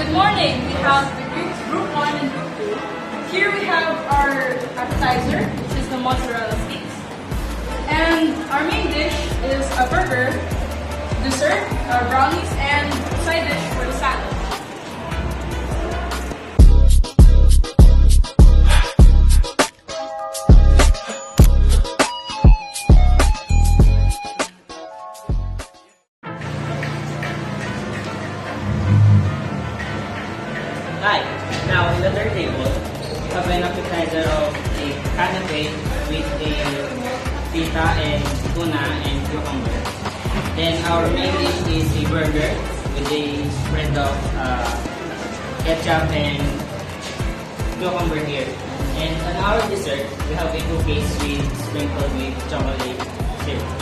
Good morning. We have the group 1 and group 2. Here we have our appetizer, which is the mozzarella sticks. And our main dish is a burger, dessert, brownies, and side dish for the salad. Hi, now in the third table, we have an appetizer of a canapé with a pita and tuna and cucumber. Then our main dish is a burger with a spread of ketchup and cucumber here. And on our dessert, we have a cookies with sprinkled with chocolate syrup.